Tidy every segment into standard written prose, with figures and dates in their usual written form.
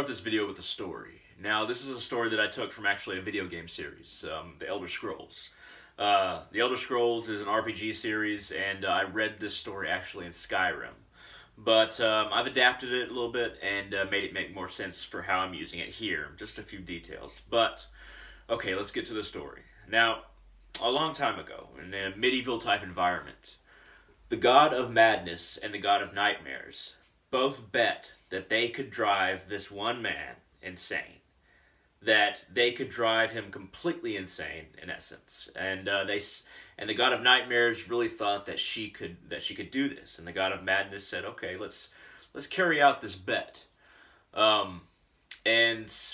start this video with a story. Now, this is a story that I took from actually a video game series, The Elder Scrolls. The Elder Scrolls is an RPG series, and I read this story actually in Skyrim. But I've adapted it a little bit and made it make more sense for how I'm using it here. Just a few details. But, okay, let's get to the story. Now, a long time ago, in a medieval type environment, the god of madness and the god of nightmares both bet that they could drive this one man insane. That they could drive him completely insane, in essence. And the god of nightmares really thought that she could do this. And the god of madness said, "Okay, let's carry out this bet." And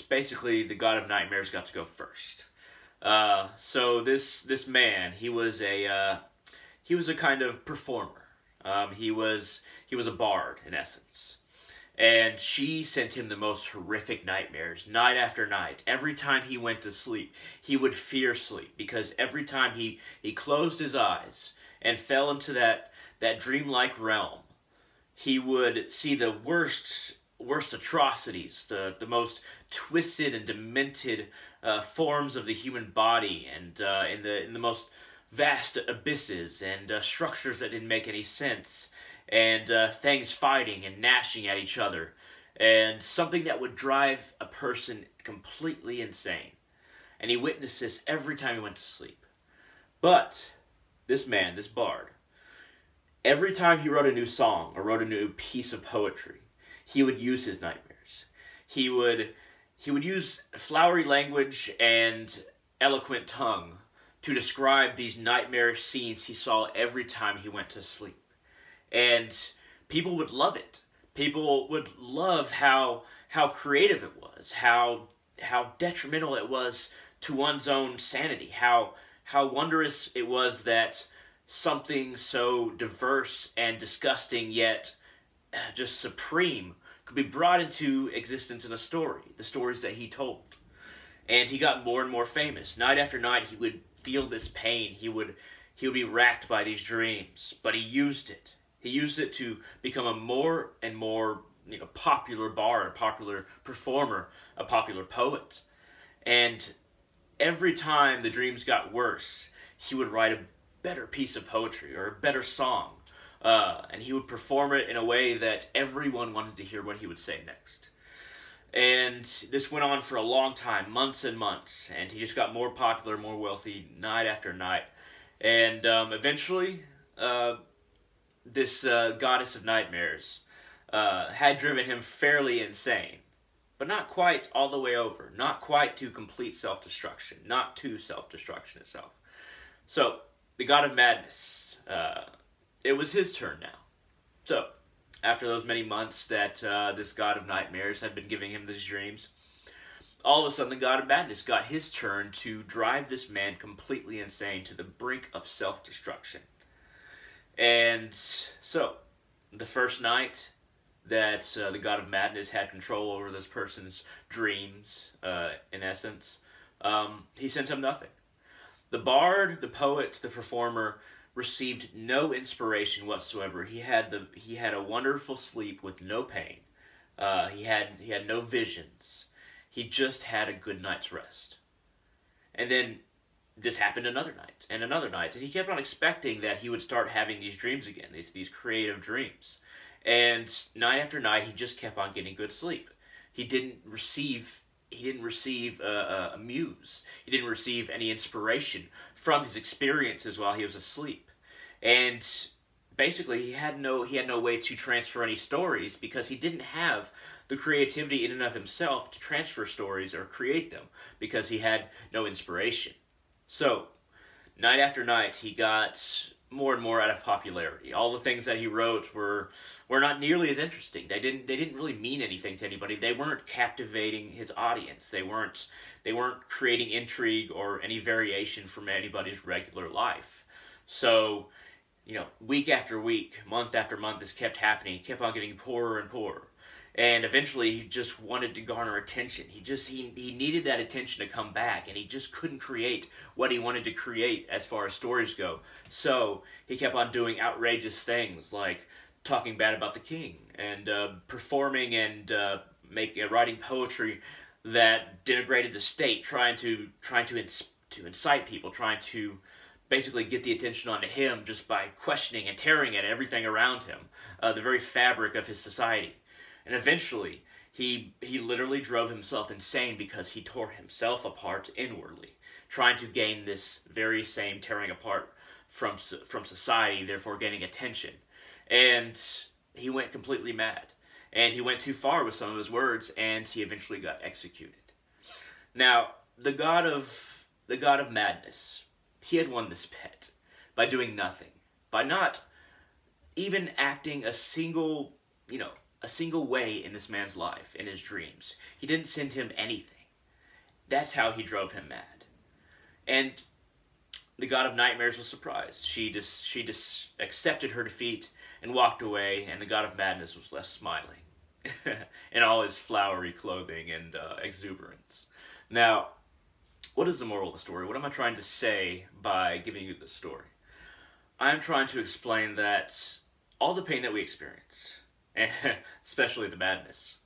basically, the god of nightmares got to go first. So this man, he was a kind of performer. He was a bard, in essence. And she sent him the most horrific nightmares, night after night. Every time he went to sleep, he would fear sleep, because every time he closed his eyes and fell into that dreamlike realm, he would see the worst atrocities, the most twisted and demented forms of the human body, and in the most vast abysses and structures that didn't make any sense. And things fighting and gnashing at each other, and something that would drive a person completely insane. And he witnessed this every time he went to sleep. But this man, this bard, every time he wrote a new song or wrote a new piece of poetry, he would use his nightmares. He would use flowery language and eloquent tongue to describe these nightmarish scenes he saw every time he went to sleep. And people would love it. People would love how creative it was, how detrimental it was to one's own sanity, how wondrous it was that something so diverse and disgusting yet just supreme could be brought into existence in a story, the stories that he told. And he got more and more famous. Night after night, he would feel this pain. He would be racked by these dreams, but he used it. He used it to become a more and more popular bard, a popular performer, a popular poet. And every time the dreams got worse, he would write a better piece of poetry or a better song. And he would perform it in a way that everyone wanted to hear what he would say next. And this went on for a long time, months and months. And he just got more popular, more wealthy, night after night. And eventually, this goddess of nightmares had driven him fairly insane, but not quite all the way over, not quite to complete self-destruction, not to self-destruction itself. So, the god of madness, it was his turn now. So, after those many months that this god of nightmares had been giving him these dreams, all of a sudden the god of madness got his turn to drive this man completely insane to the brink of self-destruction. And so, the first night that the god of madness had control over this person's dreams, in essence, he sent him nothing. The bard, the poet, the performer received no inspiration whatsoever. He had a wonderful sleep with no pain. He had no visions. He just had a good night's rest. And then this happened another night, and he kept on expecting that he would start having these dreams again, these creative dreams. And night after night, he just kept on getting good sleep. He didn't receive a muse. He didn't receive any inspiration from his experiences while he was asleep. And basically, he had no way to transfer any stories, because he didn't have the creativity in and of himself to transfer stories or create them, because he had no inspiration. So, night after night, he got more and more out of popularity. All the things that he wrote were not nearly as interesting. They didn't really mean anything to anybody. They weren't captivating his audience. They weren't creating intrigue or any variation from anybody's regular life. So, week after week, month after month, this kept happening. He kept on getting poorer and poorer. And eventually, he just wanted to garner attention. He needed that attention to come back, and he just couldn't create what he wanted to create as far as stories go. So he kept on doing outrageous things like talking bad about the king and performing and writing poetry that denigrated the state, trying to incite people, trying to basically get the attention onto him just by questioning and tearing at everything around him, the very fabric of his society. And eventually, he literally drove himself insane because he tore himself apart inwardly, trying to gain this very same tearing apart from society, therefore gaining attention. And he went completely mad. And he went too far with some of his words, and he eventually got executed. Now, the god of madness, he had won this bet by doing nothing, by not even acting a single way in this man's life, in his dreams. He didn't send him anything. That's how he drove him mad. And the god of nightmares was surprised. She just accepted her defeat and walked away, and the god of madness was left smiling in all his flowery clothing and exuberance. Now, what is the moral of the story? What am I trying to say by giving you this story? I'm trying to explain that all the pain that we experience, and especially the madness,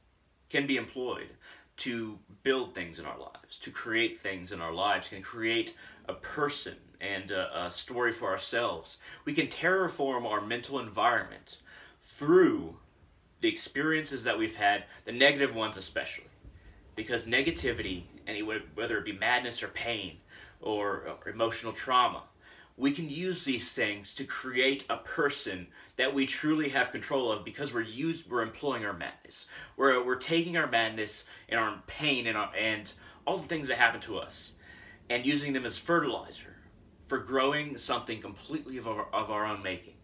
can be employed to build things in our lives, to create things in our lives, can create a person and a story for ourselves. We can terraform our mental environment through the experiences that we've had, the negative ones especially. Because negativity, whether it be madness or pain or emotional trauma, we can use these things to create a person that we truly have control of because we're employing our madness. We're taking our madness and our pain and all the things that happen to us and using them as fertilizer for growing something completely of our own making.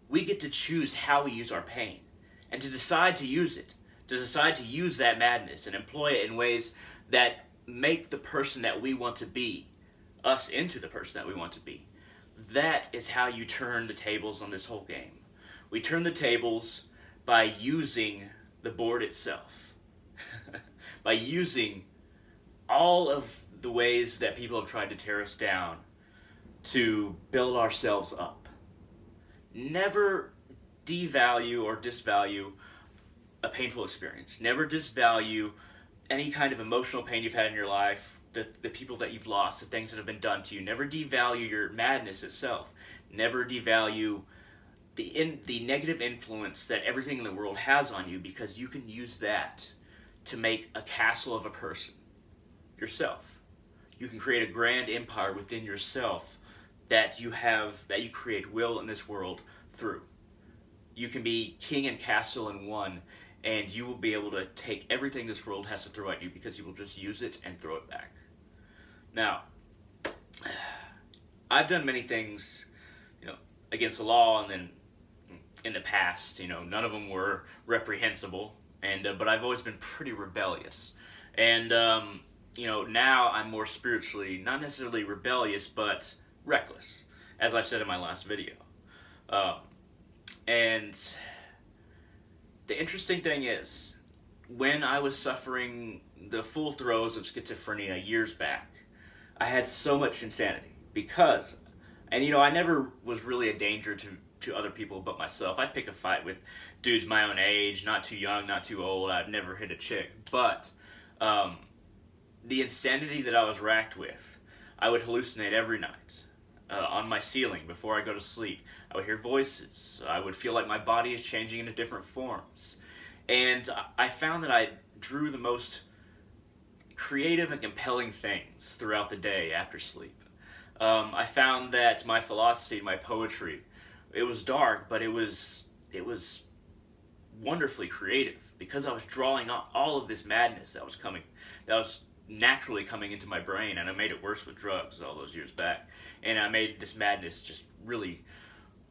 We get to choose how we use our pain and to decide to use it, to decide to use that madness and employ it in ways that make the person that we want to be, us into the person that we want to be. That is how you turn the tables on this whole game. We turn the tables by using the board itself. By using all of the ways that people have tried to tear us down to build ourselves up. Never devalue or disvalue a painful experience. Never disvalue any kind of emotional pain you've had in your life, the people that you've lost, the things that have been done to you. Never devalue your madness itself. Never devalue the negative influence that everything in the world has on you, because you can use that to make a castle of a person, yourself. You can create a grand empire within yourself that you create will in this world through. You can be king and castle in one, and you will be able to take everything this world has to throw at you because you will just use it and throw it back. Now, I've done many things, against the law, and then in the past, none of them were reprehensible, but I've always been pretty rebellious. And, now I'm more spiritually, not necessarily rebellious, but reckless, as I've said in my last video. And the interesting thing is, when I was suffering the full throes of schizophrenia years back, I had so much insanity because, I never was really a danger to other people but myself. I'd pick a fight with dudes my own age, not too young, not too old. I'd never hit a chick. But the insanity that I was racked with, I would hallucinate every night. On my ceiling before I go to sleep. I would hear voices. I would feel like my body is changing into different forms. And I found that I drew the most creative and compelling things throughout the day after sleep. I found that my philosophy, my poetry, it was dark, but it was wonderfully creative because I was drawing out all of this madness that was naturally coming into my brain, and I made it worse with drugs all those years back. And I made this madness just really,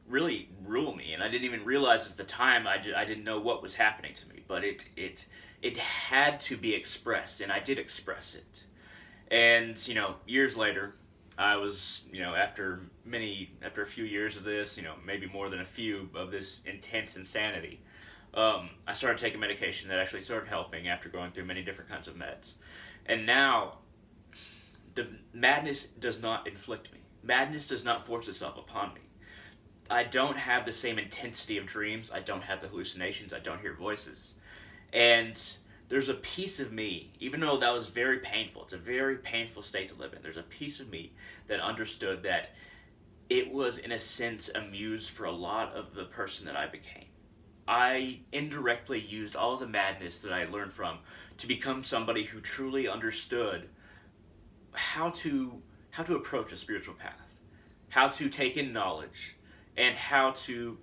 really rule me, and I didn't even realize at the time. I didn't know what was happening to me, but it had to be expressed, and I did express it. And years later, I was after a few years of this, maybe more than a few of this intense insanity, I started taking medication that actually started helping after going through many different kinds of meds. And now, the madness does not inflict me. Madness does not force itself upon me. I don't have the same intensity of dreams. I don't have the hallucinations. I don't hear voices. And there's a piece of me, even though that was very painful, it's a very painful state to live in, there's a piece of me that understood that it was, in a sense, a muse for a lot of the person that I became. I indirectly used all of the madness that I learned from to become somebody who truly understood how to approach a spiritual path, how to take in knowledge, and how to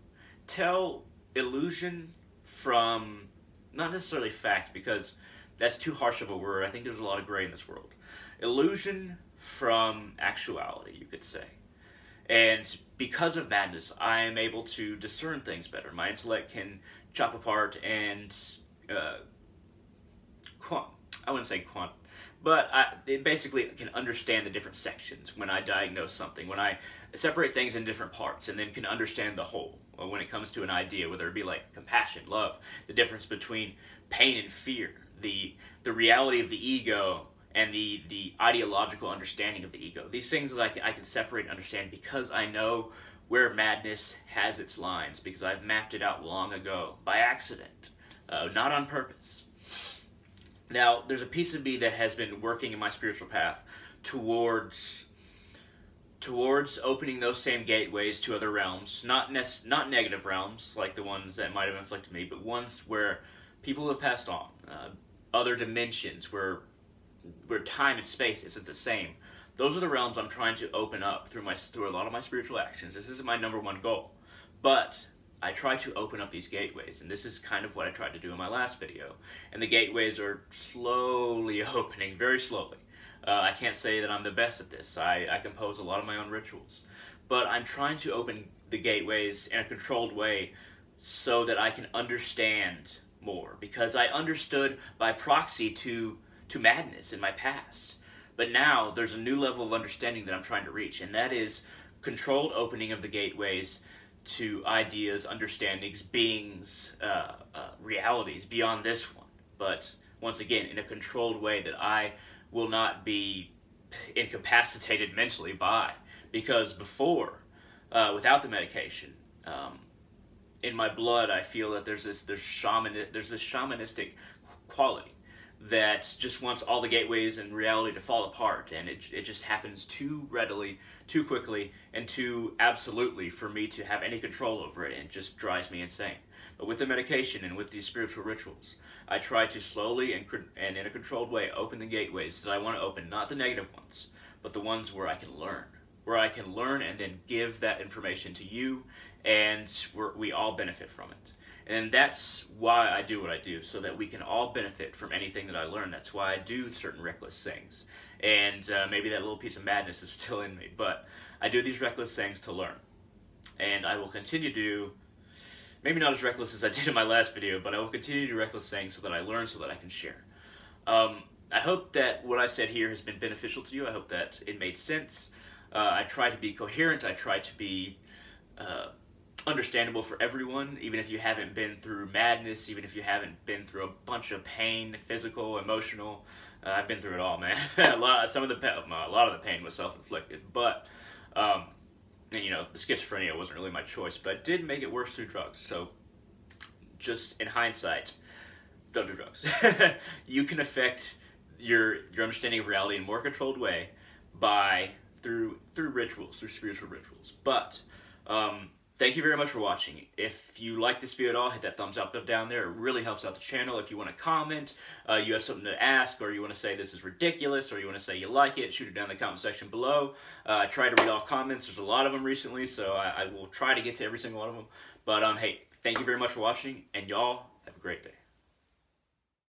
tell illusion from, not necessarily fact, because that's too harsh of a word. I think there's a lot of gray in this world. Illusion from actuality, you could say. And because of madness, I am able to discern things better. My intellect can chop apart and, I wouldn't say but it basically can understand the different sections when I diagnose something, when I separate things in different parts, and then can understand the whole. Or when it comes to an idea, whether it be like compassion, love, the difference between pain and fear, the reality of the ego, and the ideological understanding of the ego. These things that I can separate and understand because I know where madness has its lines, because I've mapped it out long ago, by accident, not on purpose. Now, there's a piece of me that has been working in my spiritual path towards opening those same gateways to other realms, not negative realms, like the ones that might have inflicted me, but ones where people have passed on, other dimensions where time and space isn't the same. Those are the realms I'm trying to open up through a lot of my spiritual actions. This isn't my #1 goal, but I try to open up these gateways, and this is kind of what I tried to do in my last video. And the gateways are slowly opening, very slowly. I can't say that I'm the best at this. I compose a lot of my own rituals, but I'm trying to open the gateways in a controlled way so that I can understand more, because I understood by proxy to madness in my past. But now there's a new level of understanding that I'm trying to reach, and that is controlled opening of the gateways to ideas, understandings, beings, realities beyond this one. But once again, in a controlled way that I will not be incapacitated mentally by. Because before, without the medication, in my blood, I feel that there's this shamanistic quality that just wants all the gateways and reality to fall apart, and it just happens too readily, too quickly, and too absolutely for me to have any control over it, and it just drives me insane. But with the medication and with these spiritual rituals, I try to slowly and in a controlled way open the gateways that I want to open, not the negative ones, but the ones where I can learn, and then give that information to you, and we all benefit from it. And that's why I do what I do, so that we can all benefit from anything that I learn. That's why I do certain reckless things. And maybe that little piece of madness is still in me, but I do these reckless things to learn. And I will continue to do, maybe not as reckless as I did in my last video, but I will continue to do reckless things so that I learn, so that I can share. I hope that what I've said here has been beneficial to you. I hope that it made sense. I try to be coherent. I try to be understandable for everyone, even if you haven't been through madness, even if you haven't been through a bunch of pain, physical, emotional. I've been through it all, man. a lot of the pain was self-inflicted, but and, you know, the schizophrenia wasn't really my choice, but I did make it worse through drugs. So just in hindsight, don't do drugs. You can affect your understanding of reality in a more controlled way through rituals, through spiritual rituals. But thank you very much for watching. If you like this video at all, hit that thumbs up down there. It really helps out the channel. If you want to comment, you have something to ask, or you want to say this is ridiculous, or you want to say you like it, shoot it down in the comment section below. I try to read all comments. There's a lot of them recently, so I will try to get to every single one of them. But hey, thank you very much for watching, and y'all have a great day.